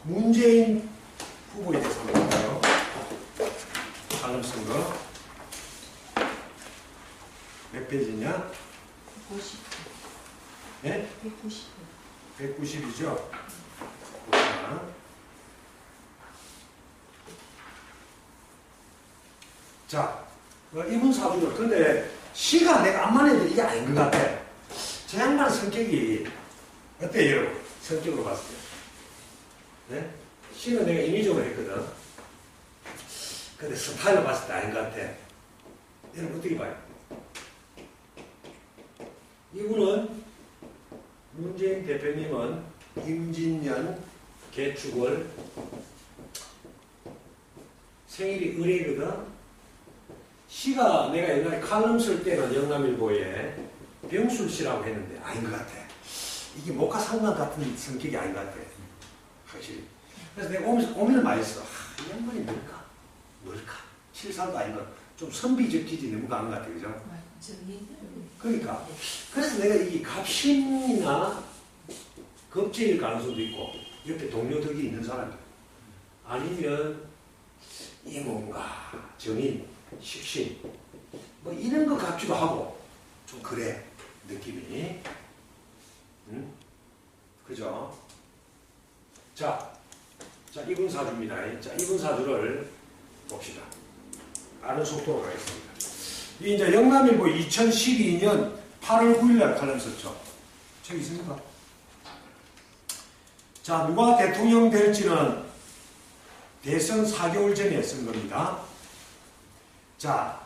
문재인 후보에 대해서 한번 볼까요? 칼럼 쓴 거. 몇 페이지냐? 190. 네? 190. 190이죠? 자, 이분 사주죠. 근데 시가 내가 암만 해도 이게 아닌 것 같아. 저 양반 성격이 어때요, 여러분? 성격으로 봤을 때. 네? 시는 내가 인위적으로 했거든. 근데 스타일로 봤을 때 아닌 것 같아. 여러분 어떻게 봐요? 이분은 문재인 대표님은 임진년 개축월 생일이 을이거든. 시가 내가 옛날에 칼럼 쓸 때는 영남일보에 병술씨라고 했는데 아닌 것 같아. 이게 목화상관 같은 성격이 아닌 것 같아. 확실히. 그래서 내가 고민을 많이 했어. 이 양반이 뭘까? 칠살도 아니고 좀 선비적지지 너무 강한 것 같아. 그죠? 그러니까. 그래서 내가 이 갑신이나 겁제일 가능성도 있고 옆에 동료덕이 있는 사람이야. 아니면 이뭔가 정인, 식신 뭐 이런 거 같기도 하고 좀 그래 느낌이. 응? 그죠? 자 이분 사주입니다. 자 이분 사주를 봅시다. 빠른 속도로 가겠습니다. 이제 영남일보 2012년 8월 9일날 칼럼 썼죠. 책 있습니까? 자, 누가 대통령 될지는 대선 4개월 전에 쓴 겁니다. 자,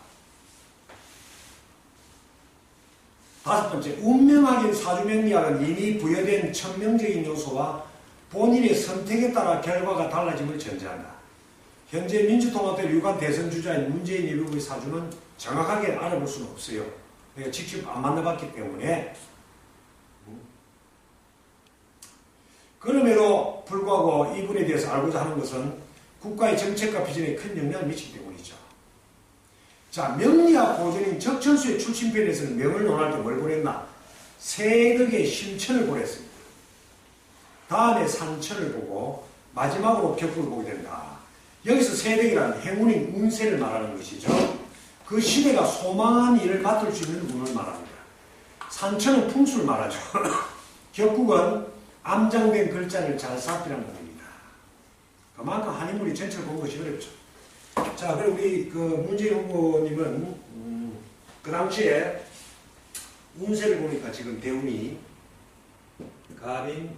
다섯 번째, 운명학인 사주명리학은 이미 부여된 천명적인 요소와 본인의 선택에 따라 결과가 달라짐을 전제한다. 현재 민주통합당 유관 대선 주자인 문재인 일부의 사주는 정확하게 알아볼 수는 없어요. 내가 직접 안 만나봤기 때문에. 그럼에도 불구하고 이분에 대해서 알고자 하는 것은 국가의 정책과 비전에 큰 영향을 미치기 때문이죠. 자, 명리학 고전인 적천수의 출신편에서는 명을 논할 때 뭘 보냈나? 세덕의 심천을 보냈습니다. 다음에 산천을 보고 마지막으로 격부를 보게 된다. 여기서 세덕이란 행운인 운세를 말하는 것이죠. 그 시대가 소망한 일을 맡을 수 있는 운을 말합니다. 산천은 풍수를 말하죠. 격국은 암장된 글자를 잘 삽이라는 겁니다. 그만큼 한 인물이 전체를 보는 것이 어렵죠. 자, 그리고 우리 그 문재인 후보님은 그 당시에 운세를 보니까 지금 대운이 갑인,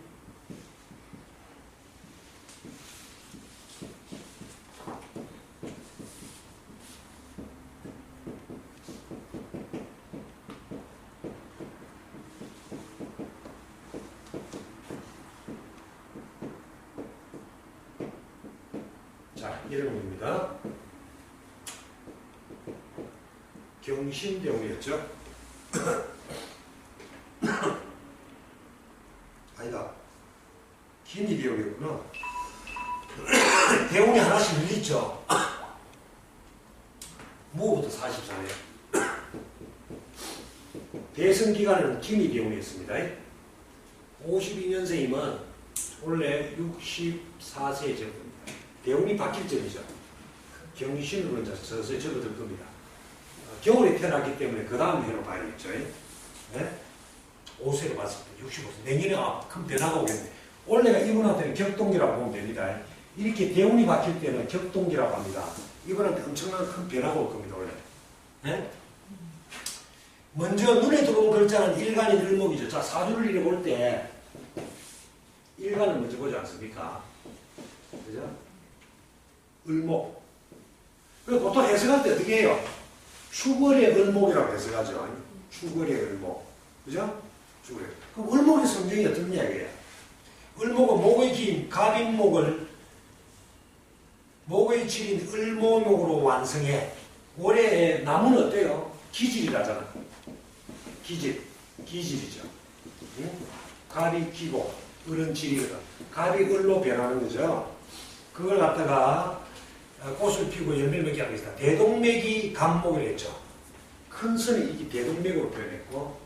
자, 이런 겁니다. 경신대운이었죠. 아니다. 기미대운이었구나. 대운이 하나씩 밀리죠. 무후부터 44년. 대선 기간에는 기미대운이었습니다. 52년생이면 원래 64세에 접니다. 대운이 바뀔 점이죠. 경신으로 이제 서서히 접어들 겁니다. 겨울에 태어났기 때문에 그 다음 해로 봐야겠죠. 네? 5세로 봤을 때 65세. 내년에 큰 변화가 오겠네. 원래가 이분한테는 격동기라고 보면 됩니다. 이렇게 대운이 바뀔 때는 격동기라고 합니다. 이분한테 엄청난 큰 변화가 올 겁니다. 원래. 네? 먼저 눈에 들어온 글자는 일간인 을목이죠. 자, 사주를 이래 볼 때 일간을 먼저 보지 않습니까? 그죠? 을목. 그리고 보통 해석할 때 어떻게 해요? 축월의 을목이라고 해석하죠. 축월의 을목. 그죠? 축월. 그럼 을목의 성경이 어떤 이야기예요? 을목은 목의 긴 갑인목을 목의 질인 을목으로 완성해. 올해 나무는 어때요? 기질이라잖아. 기질이죠. 응? 갑이 기고 을은 질이거든. 갑이 을로 변하는 거죠. 그걸 갖다가 꽃을 피우고 열매를 맺게 하고 있다. 대동맥이 갑목을 했죠. 큰 선이 이게 대동맥으로 표현했고,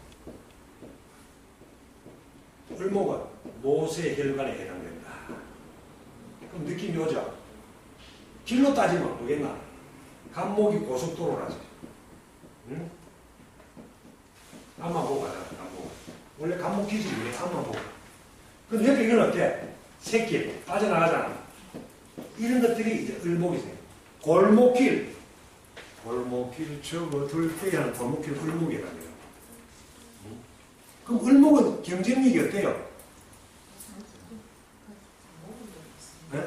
을목은 모세 혈관에 해당된다. 그럼 느낌이 오죠? 길로 따지면 뭐겠나? 간목이 고속도로라지. 응? 앞만 보고 가자. 앞만. 원래 간목 기질이 왜 앞만 보고. 근데 여기 이건 어때? 새길 빠져나가잖아. 이런 것들이 이제 을목이세요. 골목길. 골목길 접어들 때 하는 골목길 을목이라고요. 응? 그럼 을목은 경쟁력이 어때요? 네?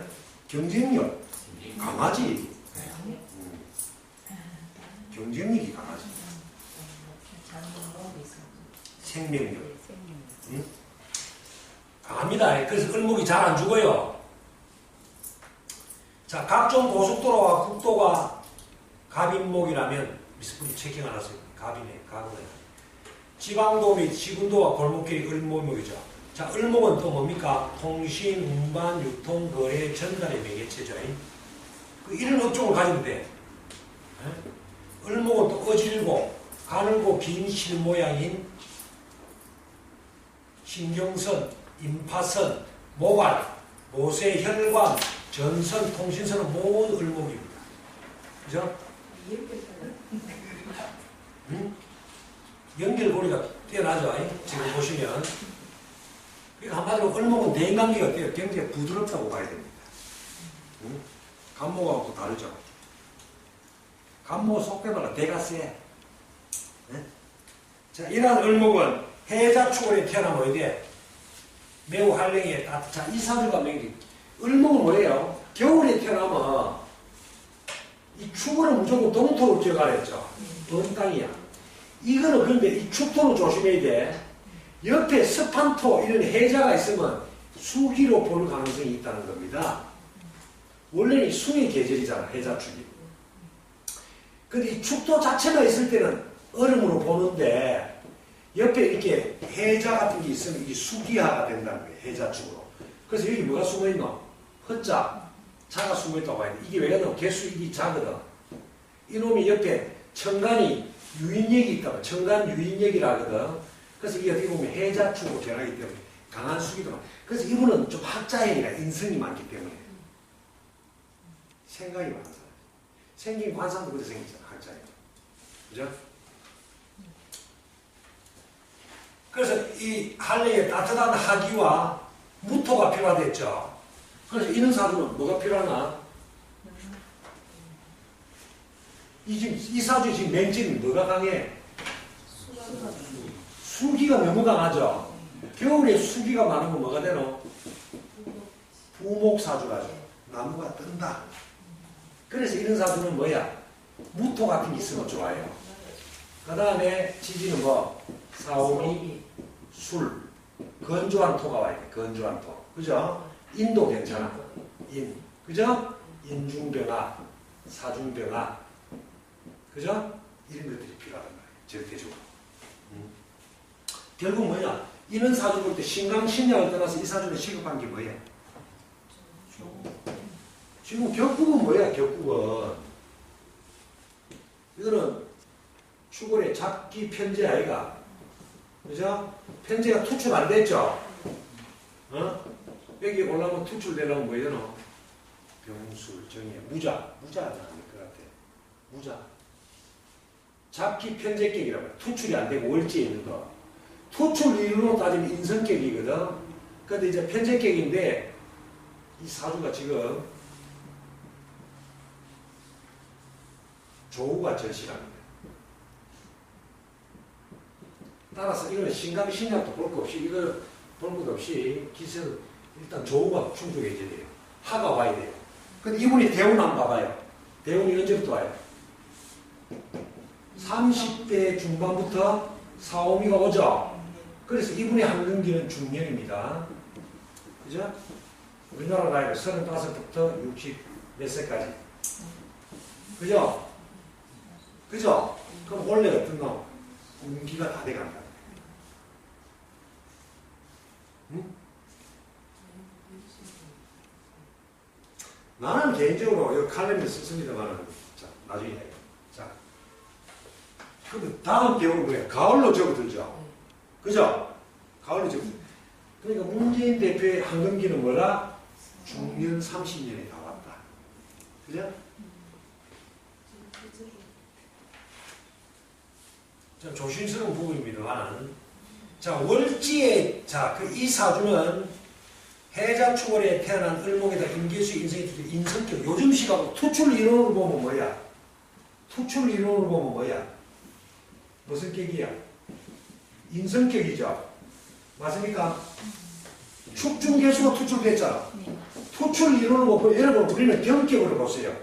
경쟁력 강하지. 경쟁력이 강하지. 생명력. 응? 강합니다. 그래서 을목이 잘 안 죽어요. 자, 각종 고속도로와 국도가 갑인목이라면 미스프리 체킹 안 하세요. 갑이네, 갑은. 지방도 및 지군도와 골목길이 을목이죠. 자, 을목은 또 뭡니까? 통신, 운반, 유통, 거래, 전달의 매개체죠. 이런 업종을 가지면 돼. 을목은 또 어질고, 가늘고 긴 실 모양인 신경선, 임파선, 모발, 모세, 혈관, 전선, 통신선은 모든 을목입니다. 그죠? 응? 연결고리가 뛰어나죠? 지금 보시면. 그러니까 한마디로 을목은 대인관계가 어때요? 굉장히 부드럽다고 봐야 됩니다. 응? 간목하고 다르죠? 간목 속된 말은 대가 세. 네? 자, 이러한 을목은 해자축월에 태어나면 어디에? 매우 한랭에 자, 이 사주가 맹기. 을목은 뭐예요? 겨울에 태어나면 이 축월은 무조건 동토로 기억하랬죠. 돈 땅이야. 이거는 그런데 이 축토는 조심해야 돼. 옆에 습한 토 이런 해자가 있으면 수기로 볼 가능성이 있다는 겁니다. 원래는 수의 계절이잖아. 해자축이. 근데 이 축토 자체가 있을 때는 얼음으로 보는데 옆에 이렇게 해자 같은 게 있으면 이게 수기화가 된다는 거예요. 해자축으로. 그래서 여기 뭐가 숨어있노? 헛자. 자가 숨어있다고 봐야 돼. 이게 왜 그러노? 개수익이 자거든. 이놈이 옆에 청간이 유인력이 있다고. 청간 유인력이라 하거든. 그래서 이게 어떻게 보면 해자축으로 변하기 때문에 강한 수기도 많아. 그래서 이분은 좀 학자형이라 인성이 많기 때문에 생각이 많은 사람. 생긴 관상도 그렇게 생기잖아. 학자형. 그죠? 그래서 이 한래에 따뜻한 하기와 무토가 필요하댔죠. 그래서 이런 사주는 뭐가 필요하나? 이 사주 지금 맹지는 뭐가 강해? 수기가 너무 강하죠. 겨울에 수기가 많으면 뭐가 되노? 부목사주라죠. 나무가 뜬다. 그래서 이런 사주는 뭐야? 무토 같은 게 있으면 좋아요. 그 다음에 지지는 뭐? 사오미, 술, 건조한 토가 와야 돼. 건조한 토. 그죠? 인도 괜찮아. 그죠? 인중병화, 사중병화. 그죠? 이런 것들이 필요하단 말이에요. 절대적으로. 결국 뭐냐? 이런 사주 볼 때 신강신약을 떠나서 이 사주는 시급한 게 뭐야? 지금 격국은 뭐야? 격국은 이거는 축월의 잡기 편제 아이가. 그죠? 편제가 투출 안 됐죠? 여기 올라오면 투출되려면 뭐 해야 되노? 병술, 정의, 무자. 무자는 아닐 것 같아. 무자. 잡기 편제격이라고 해요. 투출이 안 되고 월지에 있는 거. 투출 이론으로 따지면 인성격이거든. 근데 이제 편제격인데 이 사주가 지금 조우가 절실합니다. 따라서 이거는 신강신약도 볼 것 없이 이거 볼 것 없이 기세는 일단 조우가 충족해져야 돼요. 하가 와야 돼요. 근데 이분이 대운 한번 봐봐요. 대운이 언제부터 와요? 30대 중반부터 사오미가 오죠. 그래서 이분의 한근기는 중년입니다. 그죠? 우리나라 나이가 35부터 60 몇 세까지. 그죠? 그죠? 그럼 원래 어떤 놈? 운기가 다 돼간다. 응? 나는 개인적으로 이 칼럼을 썼습니다만, 자, 나중에 해요. 자. 근데 다음 배우는 뭐예요? 가을로 접어들죠. 그죠? 가을로 접어들죠. 그러니까 문재인 대표의 한금기는 뭐라? 중년 30년이 다 왔다. 그죠? 자, 조심스러운 부분입니다만, 자, 월지의, 자, 그 이 사주는 해자축월에 태어난 을목에다 임계수 인성이 인성격, 요즘 시각 투출 이론으로 보면 뭐야? 투출 이론으로 보면 뭐야? 무슨 격이야? 인성격이죠. 맞습니까? 축중계수가 투출됐잖아. 투출 이론으로 보고, 여러분, 우리는 경격으로 보세요.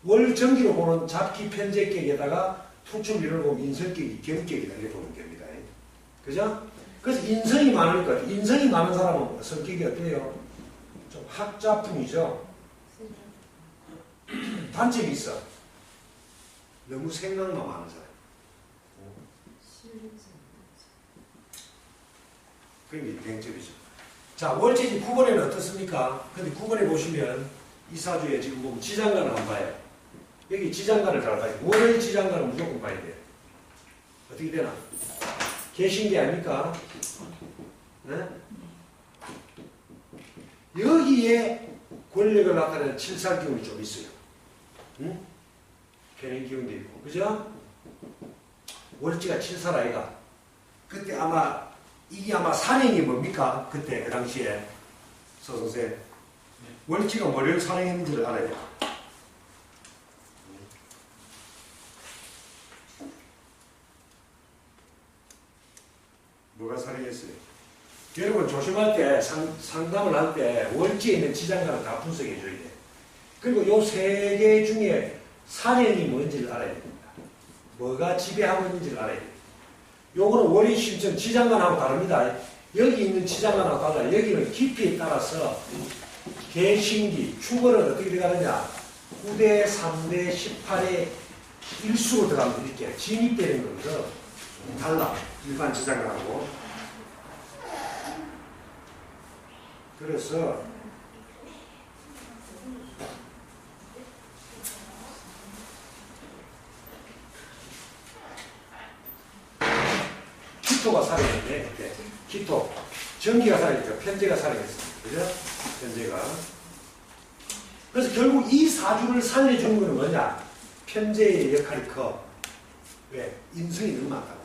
월정기로 보는 잡기 편제격에다가 투출 이론으로 보면 인성격이 경격이다. 이렇게 보면 됩니다. 그죠? 그래서 인성이 많을 것 같아요. 인성이 많은 사람은 성격이 어때요? 좀 학자풍이죠. 단점이 있어. 너무 생각만 많은 사람. 그게 맹점이죠. 자, 월지지 9번에는 어떻습니까? 근데 9번에 보시면 이 사주에 지금 보면 지장간을 안 봐요. 여기 지장간을 잘 봐요. 월의 지장간은 무조건 봐야 돼요. 어떻게 되나? 계신 게 아닙니까? 네? 여기에 권력을 나타내는 칠살 기운이 좀 있어요. 응? 편인 기운도 있고. 그죠? 월지가 칠살 아이가. 그때 아마, 이게 아마 산행이 뭡니까? 그때, 그 당시에. 서선생. 네. 월지가 뭐를 산행했는지를 알아야 돼요. 뭐가 산행했어요? 여러분 조심할 때 상담을 할 때 월지에 있는 지장간을 다 분석해 줘야 돼. 그리고 요 세 개 중에 산행이 뭔지를 알아야 됩니다. 뭐가 지배하고 있는지를 알아야 돼요. 요거는 월의 심청 지장간하고 다릅니다. 여기 있는 지장간하고 달라요. 여기는 깊이에 따라서 개신기, 축월은 어떻게 들어가느냐? 9대, 3대, 18의 일수로 들어가면 이렇게 진입되는 거거든. 달라. 일반 지장간하고. 그래서 기토가 살아있는데 그때 기토 전기가 살아있죠. 편제가 살아있습니다. 그죠? 편제가. 그래서 결국 이 사주를 살려주는 것은 뭐냐? 편제의 역할이 커. 왜? 인성이 너무 많다고.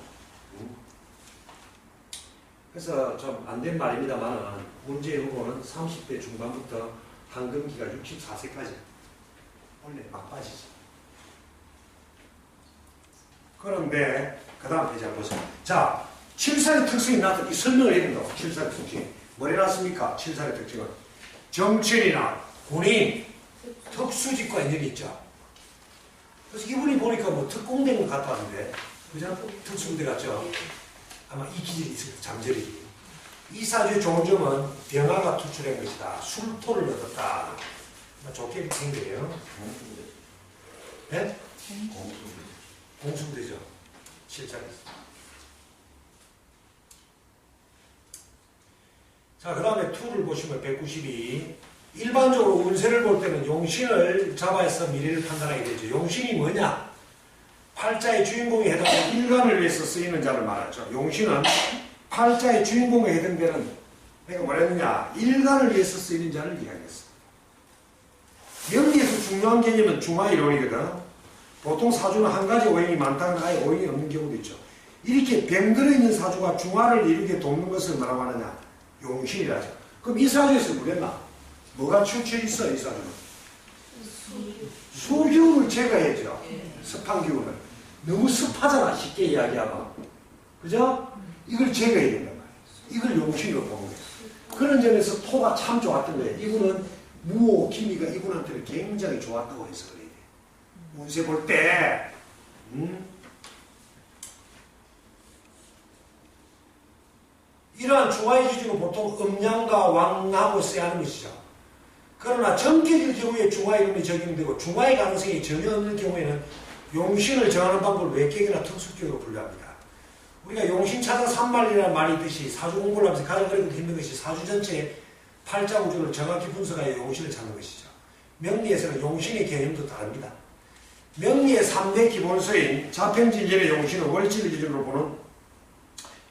그래서 좀 안 된 말입니다만 문제 후보는 30대 중반부터 황금기가 64세까지 원래 막 빠지지. 그런데 그 다음 페이지 한번 보세요. 자, 칠살의 특성이 나타나 이 설명을 해야 된다고. 칠살의 특징. 뭐래 놨습니까? 칠살의 특징은 정치인이나 군인, 특수직과 인연이 있죠. 그래서 이분이 보니까 뭐 특공대는 갔다 왔는데 그죠? 특수부대 같죠. 아마 이 기질이 있어요. 잠재력이. 이 사주의 좋은 점은 병화가 투출한 것이다. 술토를 얻었다. 좋게 된 거예요. 네? 공수부대죠. 실장에서. 자, 그 다음에 투를 보시면 192. 일반적으로 운세를 볼 때는 용신을 잡아서 미래를 판단하게 되죠. 용신이 뭐냐? 팔자의 주인공에 해당하는 일간을 위해서 쓰이는 자를 말하죠. 용신은 팔자의 주인공에 해당되는, 내가 뭐랬느냐? 일간을 위해서 쓰이는 자를 이야기했어. 명리에서 중요한 개념은 중화이론이거든. 보통 사주는 한 가지 오행이 많다면 아예 오행이 없는 경우도 있죠. 이렇게 병들어 있는 사주가 중화를 이루게 돕는 것을 뭐라고 하느냐? 용신이라죠. 그럼 이 사주에서 뭐랬나? 뭐가 추출해 있어, 이 사주는? 수기운을 제거해야죠. 습한 기운을. 너무 습하잖아, 쉽게 이야기하면. 그죠? 이걸 제거해야 된단 말이에요. 이걸 용신으로 보는 거예요. 그런 점에서 토가 참 좋았던 거예요. 이분은 무호, 기미가 이분한테는 굉장히 좋았다고 해서 그래요. 운세 볼 때, 이러한 중화의 기준은 보통 음양과 왕하고 써야 하는 것이죠. 그러나 정격일 경우에 중화이론이 적용되고 중화의 가능성이 전혀 없는 경우에는 용신을 정하는 방법을 외격이나 특수격으로 분류합니다. 우리가 용신 차단 산말이라는 말이 있듯이 사주 공부를 하면서 가장 어렵고 힘든 것이 사주 전체의 팔자 구조를 정확히 분석하여 용신을 찾는 것이죠. 명리에서는 용신의 개념도 다릅니다. 명리의 3대 기본서인 자평진전의 용신은 월지를 기준으로 보는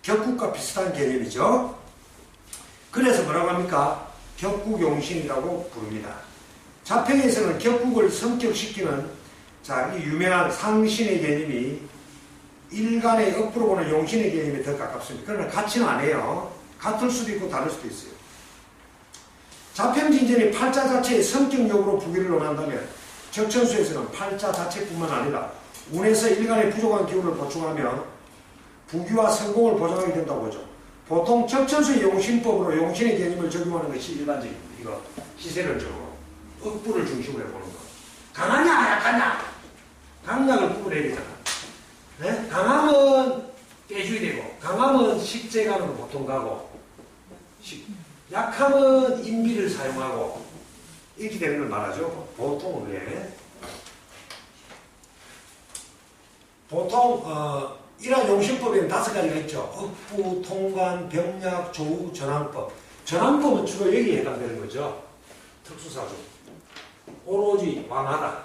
격국과 비슷한 개념이죠. 그래서 뭐라고 합니까? 격국용신이라고 부릅니다. 자평에서는 격국을 성격시키는 자, 이 유명한 상신의 개념이 일간의 업으로 보는 용신의 개념에 더 가깝습니다. 그러나 같이는 안 해요. 같을 수도 있고 다를 수도 있어요. 자평진전이 팔자 자체의 성격력으로 부귀를 논한다면 적천수에서는 팔자 자체뿐만 아니라 운에서 일간의 부족한 기운을 보충하며 부귀와 성공을 보장하게 된다고 보죠. 보통 적천수의 용신법으로 용신의 개념을 적용하는 것이 일반적입니다. 이거 시세론적으로 억부를 중심으로 해보는 거. 강하냐 약하냐 강약을 구분해야 되잖아. 네? 강함은 깨줘야 되고 강함은 식재간으로 보통 가고 약함은 인비를 사용하고 이렇게 되는 걸 말하죠. 보통은 왜? 보통 이러한 용신법에는 5가지가 있죠. 억부, 통관, 병약, 조우, 전환법. 전환법은 주로 여기에 해당되는 거죠. 특수사주. 오로지 왕하다.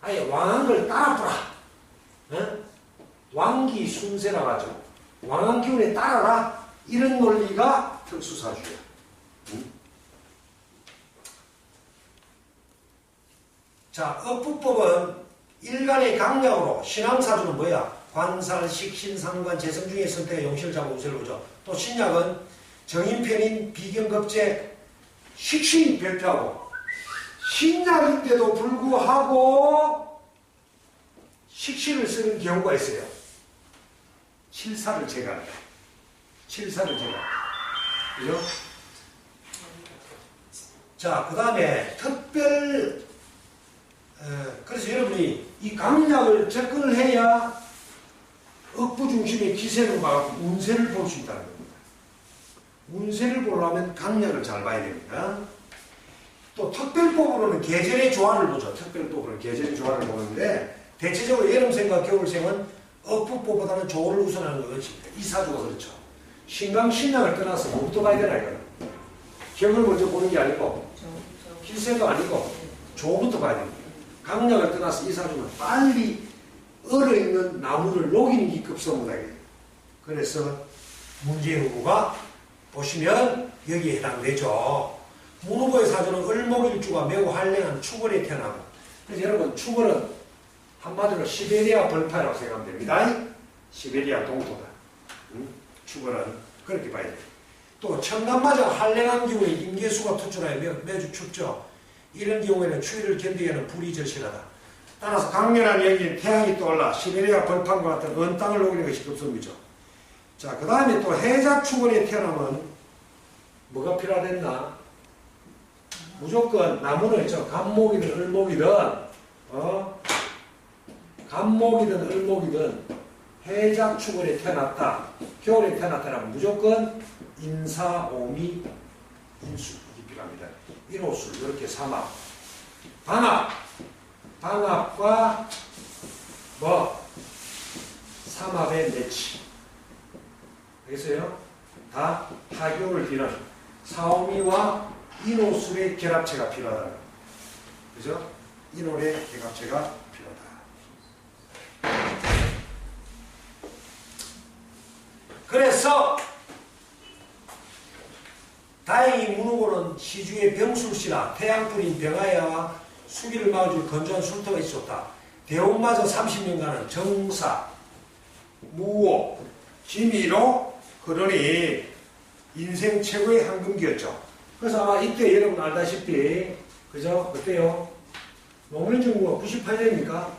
아예 왕한 걸 따라보라. 네? 왕기 순세라고 하죠. 왕한 기운에 따라라. 이런 논리가 특수사주예요. 자, 억부법은 일간의 강약으로 신앙사주는 뭐야? 관살, 식신, 상관, 재성 중에 선택의 용신을 잡아 우세를 보죠. 또 신약은 정인편인 비경급제 식신이 별표하고 신약인데도 불구하고 식신을 쓰는 경우가 있어요. 칠사를 제거합니다. 칠사를 제거합니다. 그죠? 자, 그 다음에 특별 그래서 여러분이 이 강약을 접근을 해야 억부 중심의 기세를 봐서 운세를 볼 수 있다는 겁니다. 운세를 보려면 강약을 잘 봐야 됩니다. 또 특별법으로는 계절의 조화를 보죠. 특별법으로는 계절의 조화를 보는데 대체적으로 여름생과 겨울생은 억부법보다는 조를 우선하는 거겠지. 이 사주가 그렇죠. 신강 신약을 떠나서 뭐부터 봐야 되나 이거는. 격을 먼저 보는 게 아니고 기세도 아니고 조부터 봐야 됩니다. 강약을 떠나서 이 사주는 빨리 얼어있는 나무를 녹이는 게 급선무다예요. 그래서 문재인 후보가 보시면 여기에 해당되죠. 문 후보의 사주는 을목일주가 매우 한랭한 축월에 태어나고 그래서 여러분 축월은 한마디로 시베리아 벌판이라고 생각하면 됩니다. 시베리아 동토다. 축월은 그렇게 봐야 돼요. 또 청간마저 한랭한 기운에 임계수가 투출하여 매주 춥죠. 이런 경우에는 추위를 견디기에는 불이 절실하다. 따라서 강렬한 여기에 태양이 떠올라 시베리아 벌판과 같은 언 땅을 녹이는 것이 급선무죠. 자, 그 다음에 또 해자축월에 태어나면 뭐가 필요하겠나? 무조건 나무는 있죠. 감목이든 을목이든 감목이든 을목이든 해자축월에 태어났다. 겨울에 태어났다라면 무조건 인사, 오미, 인수 이게 필요합니다. 인호술 이렇게 삼합 방합과 삼합의 매치 알겠어요? 다 하교를 뒤는 사오미와 인호술의 결합체가 필요하다. 그죠? 인호의 결합체가 필요하다. 그래서 다행히 문후고는 시주의 병술씨라 태양불인 병하야와 수기를 막아줄 건조한 술터가 있었다. 대원마저 30년간은 정사, 무호, 기미로 그러니 인생 최고의 황금기였죠. 그래서 아마 이때 여러분 알다시피 그죠? 어때요? 노무현정부가 98년입니까?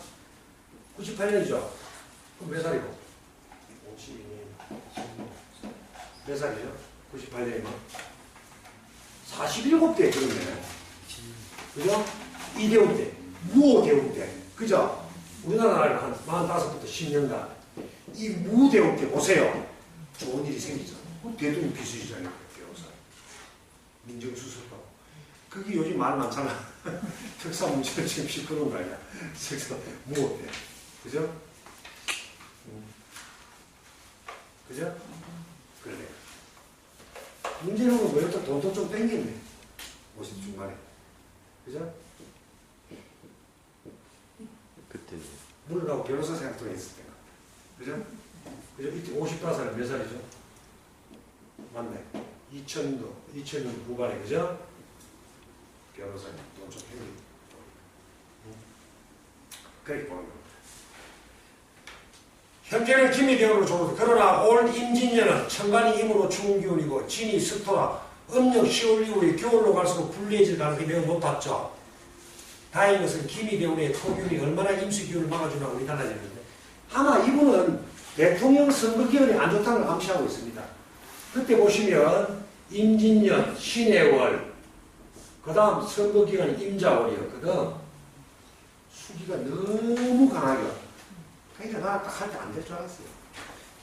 98년이죠. 그럼 몇 살이고? 52년. 몇 살이죠? 98년이면? 47대 그러네. 그죠? 이대훈 때, 무호대훈 때. 그죠? 우리나라를 한 45부터 10년간 이 무대훈 때 보세요. 좋은 일이 생기죠. 대통령 비서실장이에요. 변호사. 민정수석하고. 그게 요즘 말 많잖아. 특사 문제를 지금 시끄러운 거 아니야. 그래서 무호 때. 그죠? 그죠? 그래. 문제는 왜 또 돈도 좀 땡겼네. 50 중반에. 그죠? 그때 물러가고 변호사 생각도 했을 때가. 그죠? 그죠? 이때 55살은 몇 살이죠? 맞네. 2000년 후반에, 그죠? 변호사님, 돈좀 해요. 그렇게 보는 겁니다. 현재는 김이 대우로 좋고, 그러나 올 임진년은 천간이 임으로 추운 기운이고, 진이 습토라, 음력 10월 이후에 겨울로 갈수록 불리해질 가능성이 매우 높았죠. 다행인 것은 김이 대운의 토기운이 얼마나 임수 기운을 막아주나 우리 달라지는데, 아마 이분은 대통령 선거 기운이 안 좋다는 걸 암시하고 있습니다. 그때 보시면 임진년, 신해월, 그 다음 선거 기간이 임자월이었거든. 수기가 너무 강하게. 그러니까 나 딱 할 때 안 될 줄 알았어요.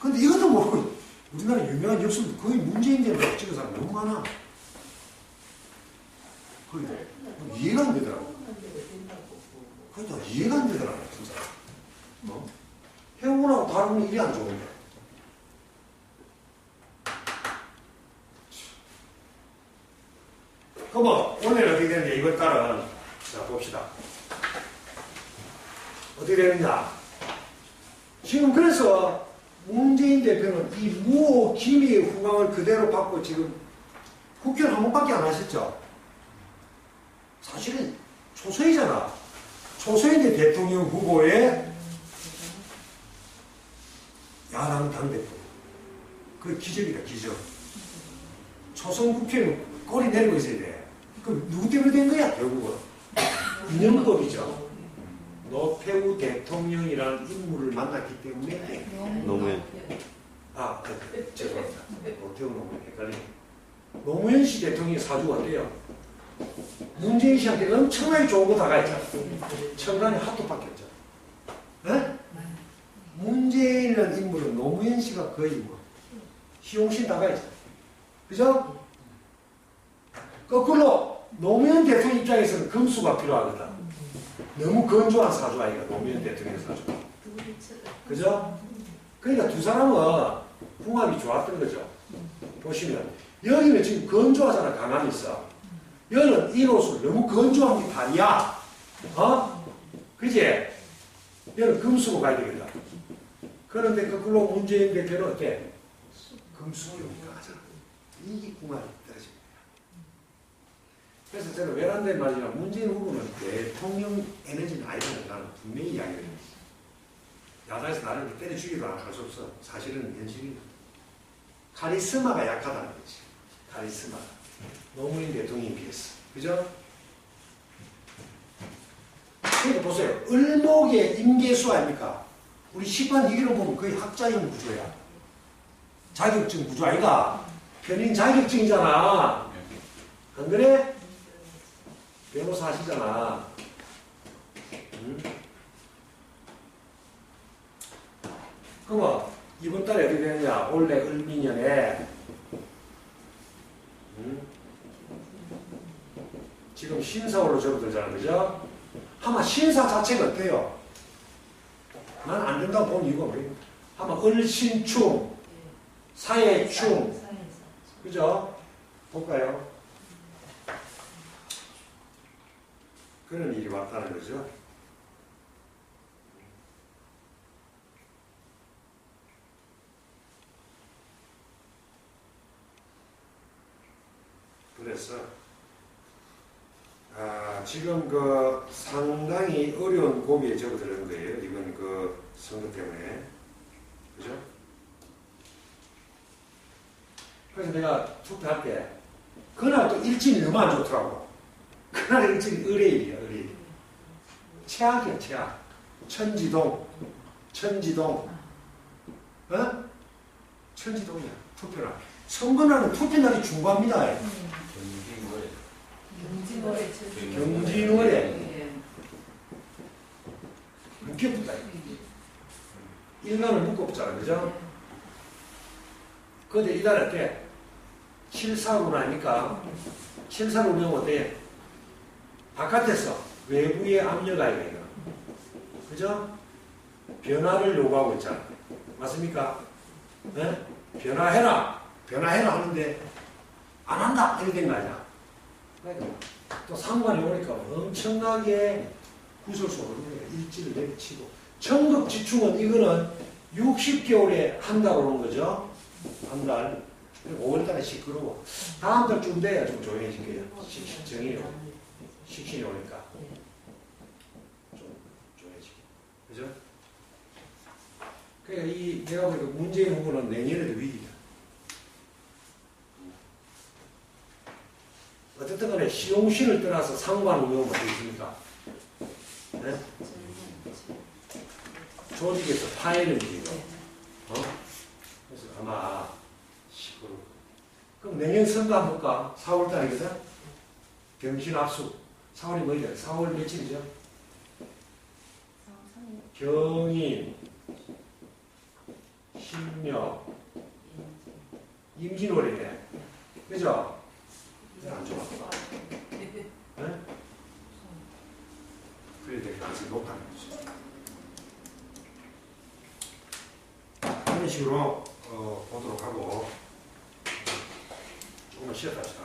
근데 이것도 모르고 우리나라 유명한 역술 거의 문재인 대통령 찍은 사람 너무 많아. 이해가 안 되더라고. 그러니까 이해가 안 되더라고, 진짜. 해운하고 다른 일이 안 좋은데. 그럼 오늘 어떻게 되느냐, 이번 달은. 자, 봅시다. 어떻게 되느냐. 지금 그래서 문재인 대표는 이 무호 기미의 후광을 그대로 받고 지금 국회를 한 번밖에 안 하셨죠. 사실은 초서이잖아. 초서인데 대통령 후보에 야당 당대표. 그 기적이다, 기적. 초선 국회는 꼬리 내리고 있어야 돼. 그럼 누구 때문에 된 거야, 결국은? 인연법이죠. 노태우 대통령이라는 인물을 만났기 때문에. 노무현. 아, 죄송합니다. 노태우 노무현 헷갈리네. 노무현 씨 대통령이 사주가 어때요? 문재인 씨한테 엄청나게 좋은 거 다 가있잖아. 천간에 핫도밖에 없잖아. 네? 문재인이라는 인물은 노무현 씨가 거의 뭐 희용신 다 가있잖아. 그죠? 거꾸로 노무현 대통령 입장에서는 금수가 필요하거든. 너무 건조한 사주 아이가 노무현 대통령 사주. 그죠? 그러니까 두 사람은 궁합이 좋았던 거죠. 보시면 여기는 지금 건조하잖아. 강함이 있어. 여는 이로써 너무 건조한 게 다리야. 그지? 여는 금수로 가야 되겠다. 그런데 거꾸로 문재인 대표는 어때? 금수기운이 강하잖아. 이게 궁합이 떨어집니다. 그래서 저는 외람된 말이지만 문재인 후보는 대통령 에너지는 아니라는 나는 분명히 이야기를 했어요. 야당에서 나를 때려 죽이도 할 수 없어. 사실은 현실입니다. 카리스마가 약하다는 거지. 카리스마가. 노무현 대통령에 비해서. 그죠? 그러니까 보세요. 을목의 임계수 아닙니까? 우리 시판 이기로 보면 거의 학자형 구조야. 자격증 구조 아이가? 편인 자격증이잖아. 안 그래? 변호사 하시잖아. 응? 그럼 이번 달에 어떻게 되느냐? 원래 을미년에 지금 신사월로 접어들잖아. 그죠? 아마 신사 자체가 어때요? 난 안 된다고 보는 이유가 뭐예요? 아마 을신충, 사해충, 그죠? 볼까요? 그런 일이 왔다는 거죠. 그래서 지금 그 상당히 어려운 고비에 접어드는 거예요. 이번 그 선거 때문에. 그죠? 그래서 내가 투표할 때 그날 또 일진이 너무 안 좋더라고. 그날 일진이 의뢰일이야, 의뢰일. 최악이야, 최악. 천지동. 천지동이야, 투표날. 선거날은 투표날이 중요합니다. 경진월에 묶여붙다. 일간을 묶어붙잖아. 그죠? 근데 이달 어때? 7사로 나니까 7사로 오면 어때? 바깥에서 외부의 압력이 있는 그죠? 변화를 요구하고 있잖아. 맞습니까? 네? 변화해라 하는데 안 한다 이렇게 된 거 아니야. 또 상관이 오니까 엄청나게 구설수가 일지를 내비치고 청급지충은 이거는 60개월에 한 달 오는 거죠. 한 달. 그리고 5월달에 시끄러워. 다음 달쯤 돼야 좀 조용해진 거예요. 식신이 오니까 좀 조용해지게. 그죠? 그러니까 내가 보니까 문재인 후보는 내년에도 위기다. 어쨌든 간에 시용신을 떠나서 상관 운영은 어떻게 있습니까? 네? 조직에서 파해를 움직이고. 그래서 아마 시끄러워. 그럼 내년 선거 한번 볼까? 4월달이거든? 경신 압수. 4월이 뭐냐? 4월 며칠이죠? 경인, 신묘, 임진월이네. 그죠? 안 좋아. 네? 그래야 될 가능성이 높다는 거죠. 이런 식으로 보도록 하고 조금만 쉬었다 합시다.